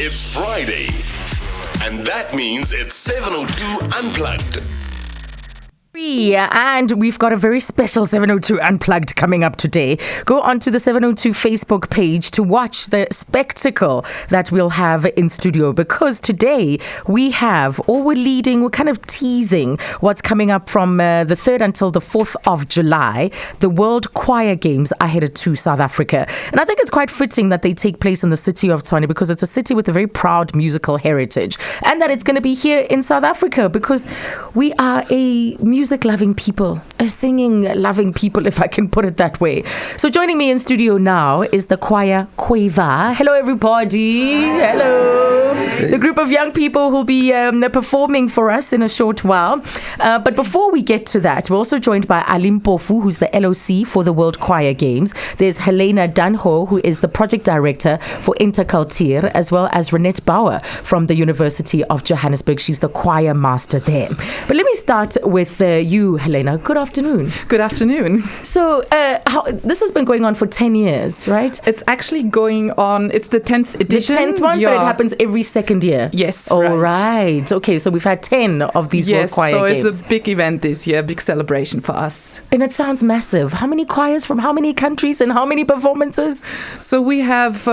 It's Friday, and that means it's 7:02 Unplugged. And we've got a very special 702 Unplugged coming up today. Go onto the 702 Facebook page to watch the spectacle that we'll have in studio, because today we're kind of teasing what's coming up from the 3rd until the 4th of July. The World Choir Games are headed to South Africa. And I think it's quite fitting that they take place in the city of Tshwane, because it's a city with a very proud musical heritage, and that it's going to be here in South Africa because we are a music-loving people, a singing-loving people, if I can put it that way. So joining me in studio now is the choir Cueva. Hello, everybody. Hi. Hello. The group of young people who'll be performing for us in a short while. But before we get to that, we're also joined by Alim Pofu, who's the LOC for the World Choir Games. There's Helena Danho, who is the project director for Interculture, as well as Renette Bauer from the University of Johannesburg. She's the choir master there. But let me start with you, Helena. Good afternoon. Good afternoon. So this has been going on for 10 years, right? It's actually going on, it's the 10th edition. The 10th one, yeah. But it happens every second year. Yes, All right. Okay, so we've had 10 of these World Choir Games. So it's a big event this year, big celebration for us. And it sounds massive. How many choirs from how many countries and how many performances? So we have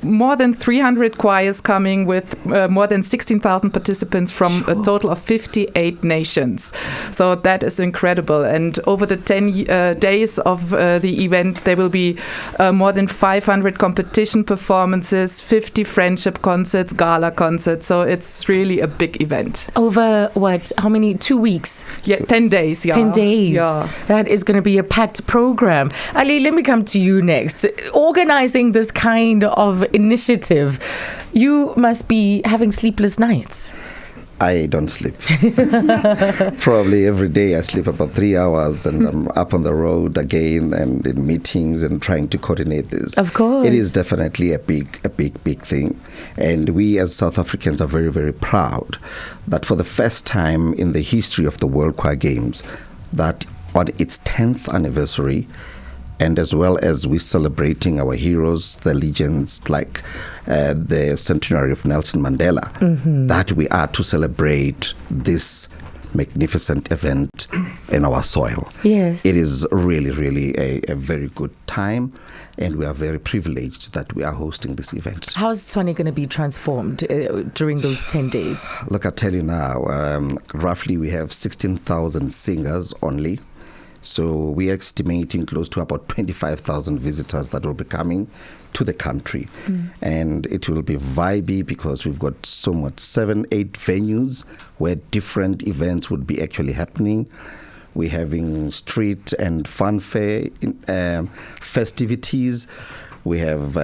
more than 300 choirs coming with more than 16,000 participants from a total of 58 nations. So that is incredible. And over the 10 days of the event, there will be more than 500 competition performances, 50 friendship concerts, gala concerts. So it's really a big event. Over what? How many? 2 weeks? Yeah, 10 days. Yeah. 10 days. Yeah. That is going to be a packed program. Ali, let me come to you next. Organizing this kind of initiative, you must be having sleepless nights. I don't sleep. Probably every day I sleep about 3 hours, and I'm up on the road again and in meetings and trying to coordinate this. Of course. It is definitely a big thing. And we as South Africans are very, very proud that for the first time in the history of the World Choir Games, that on its 10th anniversary, and as well as we're celebrating our heroes, the legends, like the centenary of Nelson Mandela, that we are to celebrate this magnificent event in our soil. Yes. It is really, really a very good time, and we are very privileged that we are hosting this event. How's Tshwane going to be transformed during those 10 days? Look, I tell you now, roughly we have 16,000 singers only. So we are estimating close to about 25,000 visitors that will be coming to the country. And it will be vibey because we've got 7, 8 venues where different events would be actually happening. We're having street and funfair festivities. We have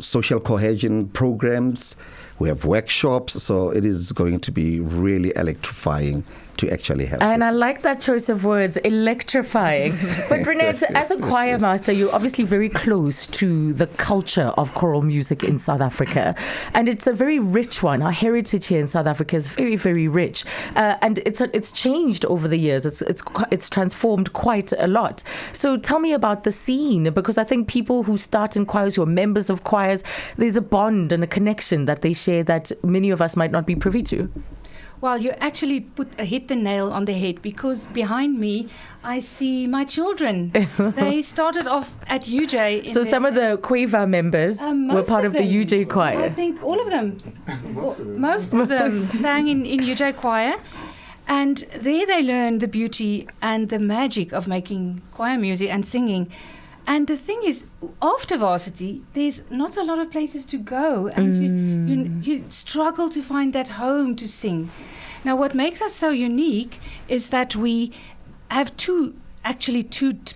social cohesion programs. We have workshops. So it is going to be really electrifying to actually have And this. I like that choice of words, electrifying. But Renette, as a choir master, you're obviously very close to the culture of choral music in South Africa. And it's a very rich one. Our heritage here in South Africa is very, very rich. And it's changed over the years. It's transformed quite a lot. So tell me about the scene, because I think people who start in choirs, who are members of choirs, there's a bond and a connection that they share that many of us might not be privy to. Well, you actually hit the nail on the head, because behind me I see my children. They started off at UJ. So some of the Quava members were part of the UJ choir. I think all of them. Most of them sang in UJ choir. And there they learned the beauty and the magic of making choir music and singing. And the thing is, after varsity, there's not a lot of places to go, and you struggle to find that home to sing. Now, what makes us so unique is that we have two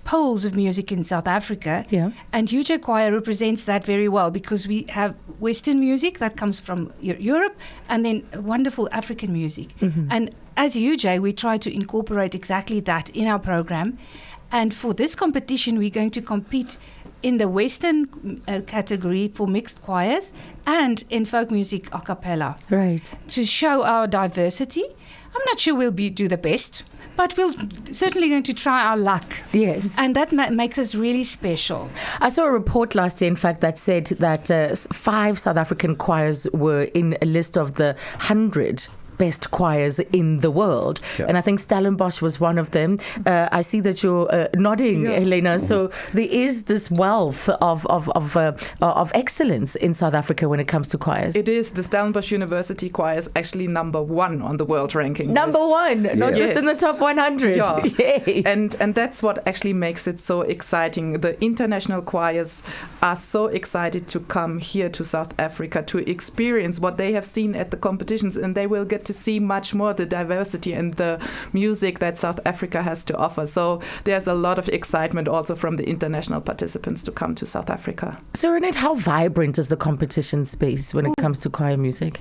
poles of music in South Africa, and UJ Choir represents that very well, because we have Western music that comes from Europe, and then wonderful African music. And as UJ, we try to incorporate exactly that in our program. And for this competition, we're going to compete in the Western category for mixed choirs and in folk music a cappella. Right. To show our diversity. I'm not sure we'll do the best, but we're certainly going to try our luck. Yes. And that makes us really special. I saw a report last year, in fact, that said that 5 South African choirs were in a list of the 100 best choirs in the world. Yeah. And I think Stellenbosch was one of them. I see that you're nodding, Helena. So there is this wealth of excellence in South Africa when it comes to choirs. It is. The Stellenbosch University choir is actually number 1 on the world ranking Number list. 1, not just in the top 100. Yeah. Yay. And that's what actually makes it so exciting. The international choirs are so excited to come here to South Africa to experience what they have seen at the competitions, and they will get to see much more the diversity and the music that South Africa has to offer. So there's a lot of excitement also from the international participants to come to South Africa. So Renette, how vibrant is the competition space when it comes to choir music?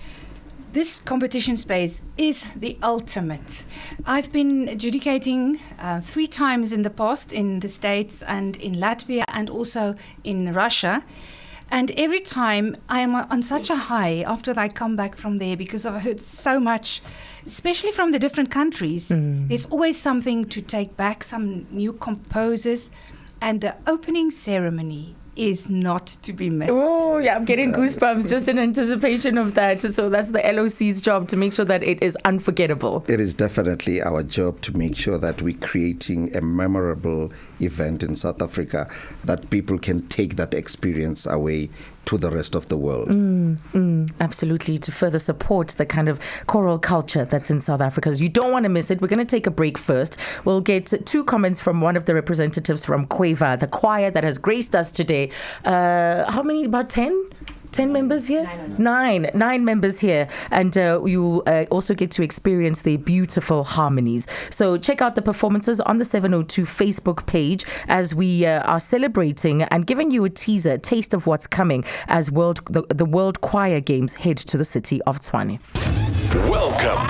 This competition space is the ultimate. I've been adjudicating 3 times in the past in the States and in Latvia and also in Russia. And every time I am on such a high after I come back from there, because I've heard so much, especially from the different countries. There's always something to take back, some new composers. And the opening ceremony is not to be missed. Oh, yeah, I'm getting goosebumps just in anticipation of that. So that's the LOC's job, to make sure that it is unforgettable. It is definitely our job to make sure that we're creating a memorable event in South Africa, that people can take that experience away to the rest of the world. Absolutely, to further support the kind of choral culture that's in South Africa. You don't want to miss it. We're going to take a break first. We'll get 2 comments from one of the representatives from Cueva, the choir that has graced us today. How many? About 10? 10 members here? 9 members here. And you also get to experience the beautiful harmonies. So check out the performances on the 702 Facebook page as we are celebrating and giving you a teaser, taste of what's coming as the World Choir Games head to the city of Tshwane. Welcome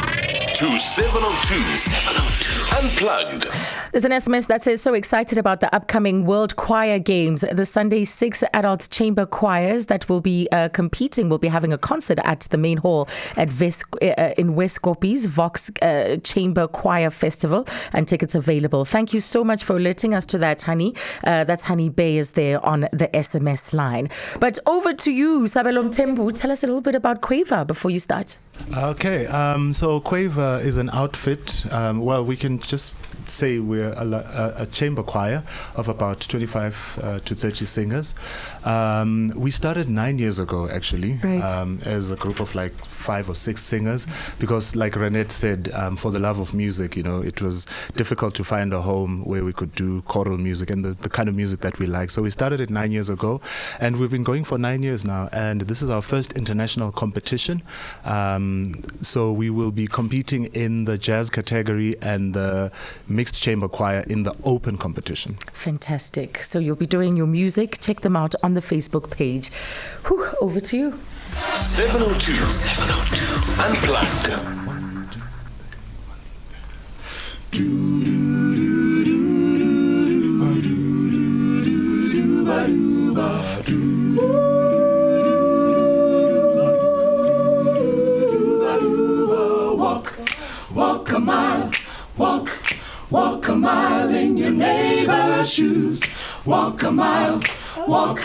to 702 Unplugged. There's an SMS that says, so excited about the upcoming World Choir Games. The Sunday 6 adult chamber choirs that will be competing will be having a concert at the main hall at in West Kopi's Vox Chamber Choir Festival, and tickets available. Thank you so much for alerting us to that, Honey. That's Honey Bay is there on the SMS line. But over to you, Sabelo Mthembu. Tell us a little bit about Cueva before you start. Okay, so Cueva is an outfit. Well, we can just say we're a chamber choir of about 25 to 30 singers. We started 9 years ago, actually, right. As a group of like 5 or 6 singers, because like Renette said, for the love of music, it was difficult to find a home where we could do choral music and the kind of music that we like. So we started it 9 years ago, and we've been going for 9 years now, and this is our first international competition. So we will be competing in the jazz category and the mixed chamber choir in the open competition. Fantastic. So you'll be doing your music. Check them out on the Facebook page. Whew, over to you. 702 Unplugged. Walk a mile, walk a mile in your neighbor's shoes. Walk a mile, walk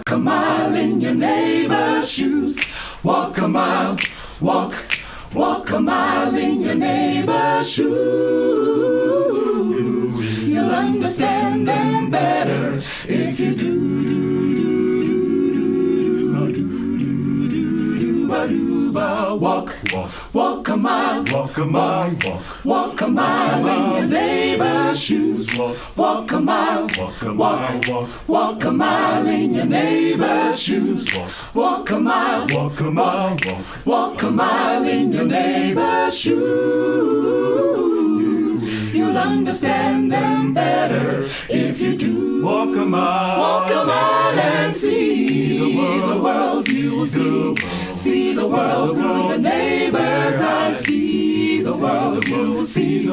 a mile in your neighbor's shoes. Walk a mile, walk a mile in your neighbor's shoes. You'll understand them better if you do. Walk a mile, walk a mile in your neighbor's shoes. Walk a mile, walk a mile in your neighbor's shoes. Walk a mile, walk a mile in your neighbor's shoes. You'll understand them better if you do. Walk a mile and see the world. You will see the world through your neighbor's eyes. See the world, you will see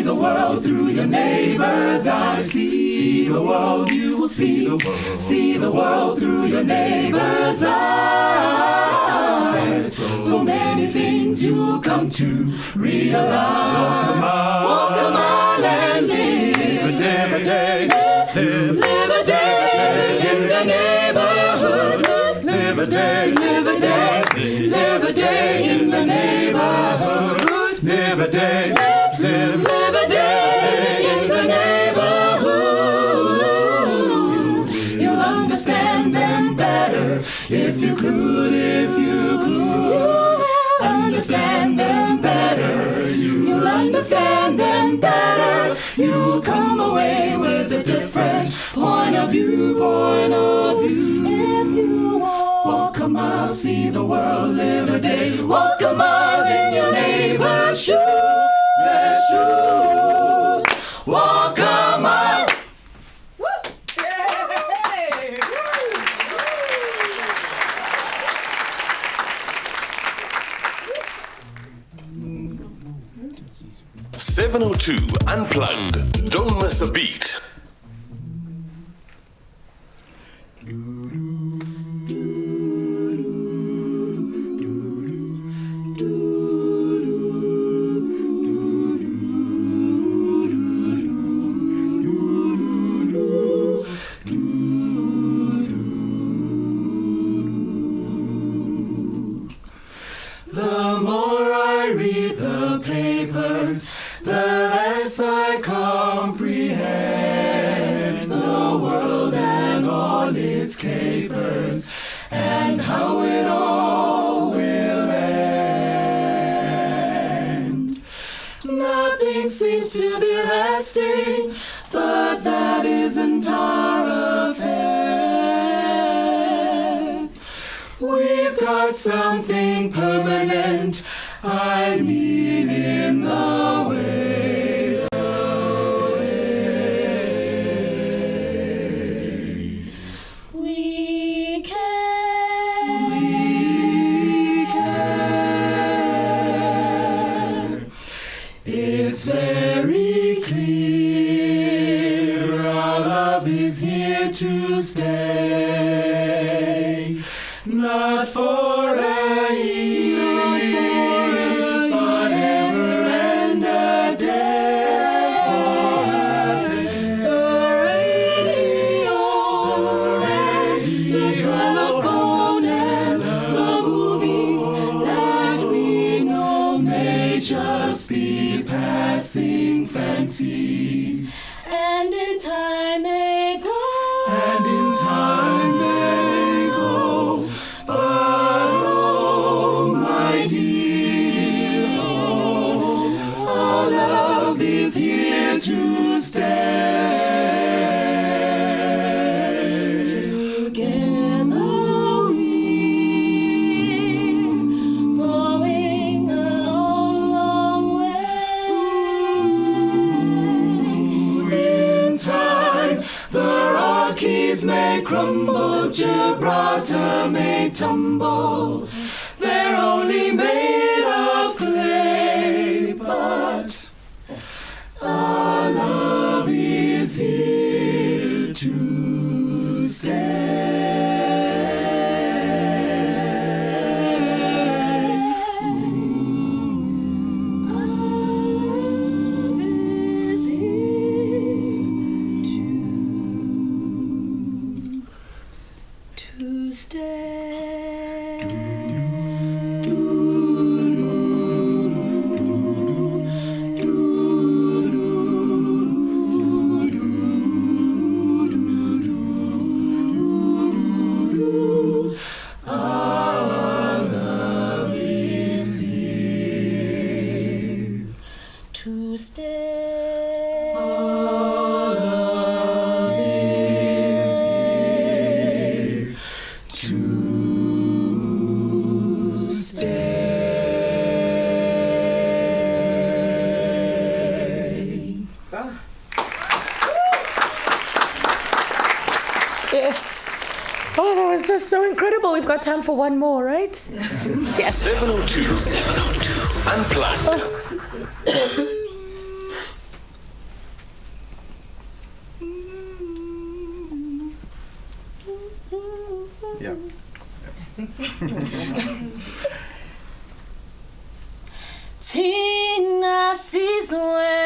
the world through your neighbor's eyes. See the world, you will see the world through your neighbor's eyes. So many things you'll come to realize. Walk a mile and live a day. Live a day in the neighborhood. Live a day, live a day, live a day in the neighborhood. Live a day, live a day in the neighborhood. You'll understand them better if you could, understand them better. You'll understand them better. You'll come away with a different point of view. If you walk a mile, see the world, live a day. Walk a mile in your neighbor's shoes, their shoes. Walk a mile. Woo! Yay! 702 Unplugged. Don't miss a beat. The more I read the papers, the less I comprehend the world and all its capers, and how it all will end. Nothing seems to be lasting, but that isn't our affair. We've got something permanent, I mean in the way. We can. It's very clear our love is here to stay. Not for a year, but ever and a day. The radio, the telephone, and the movies that we know may just be passing fancies. And in time may go. And in time may go. But oh, my dear, oh, our love is here to stay. Together we're going a long, long way. In time, the Rockies may crumble, Gibraltar may tumble. They're only made of clay, but our love is here to stay. Our love is here to stay. Our love is here to stay. Yes. Oh, that was just so incredible. We've got time for one more, right? Yes. 702 Unplugged. Yeah. Tina Sizwe.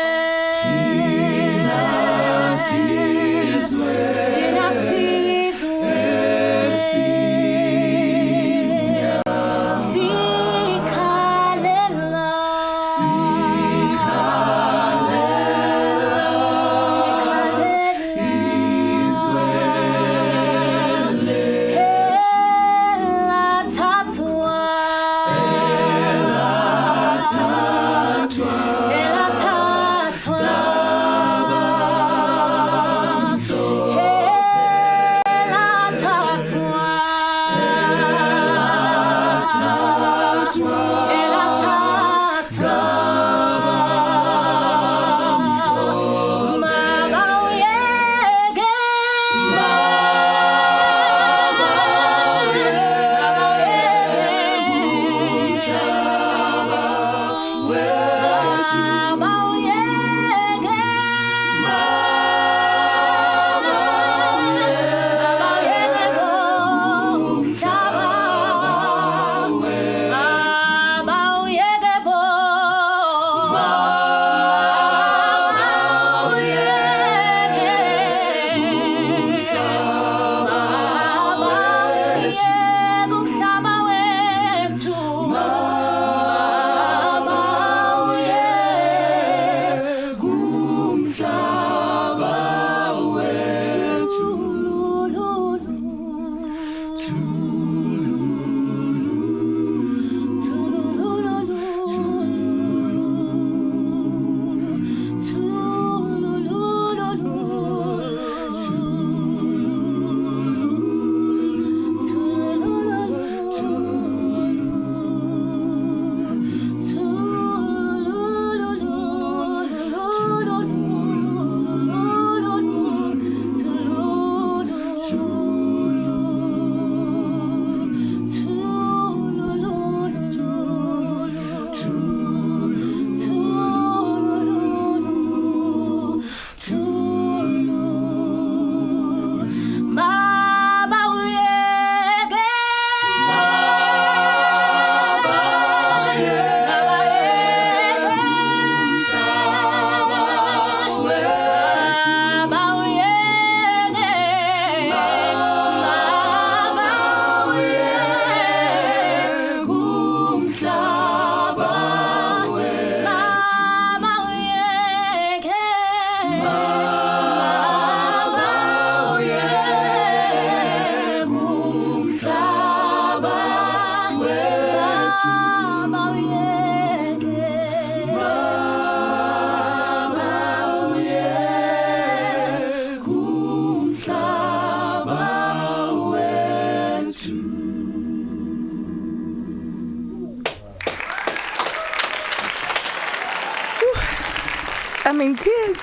I'm in tears.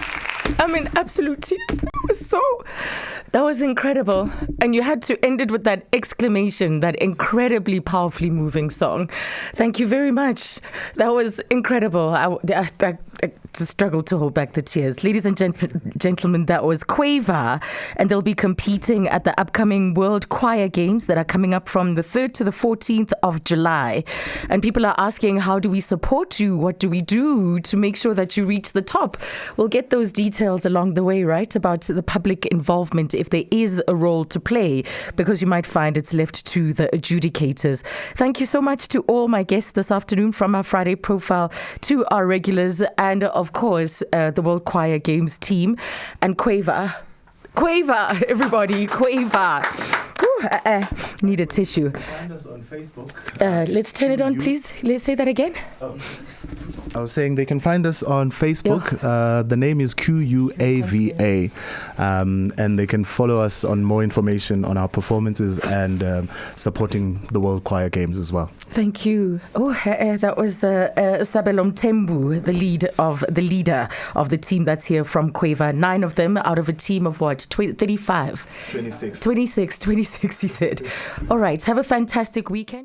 I'm in absolute tears. That was incredible. And you had to end it with that exclamation, that incredibly powerfully moving song. Thank you very much. That was incredible. I just struggled to hold back the tears. Ladies and gentlemen, that was Cueva, and they'll be competing at the upcoming World Choir Games that are coming up from the 3rd to the 14th of July. And people are asking, how do we support you? What do we do to make sure that you reach the top? We'll get those details along the way, right? About the public involvement, if there is a role to play, because you might find it's left to the adjudicators. Thank you so much to all my guests this afternoon, from our Friday profile to our regulars, and of course, the World Choir Games team and Quava, everybody, Quava. Need a tissue. Find us on Facebook. Let's turn it on, please. Let's say that again. I was saying they can find us on Facebook. The name is QUAVA. And they can follow us on more information on our performances and supporting the World Choir Games as well. Thank you. That was Sabelo Mthembu, the leader of the team that's here from Cueva. 9 of them out of a team of what? 35? 26, he said. All right. Have a fantastic weekend.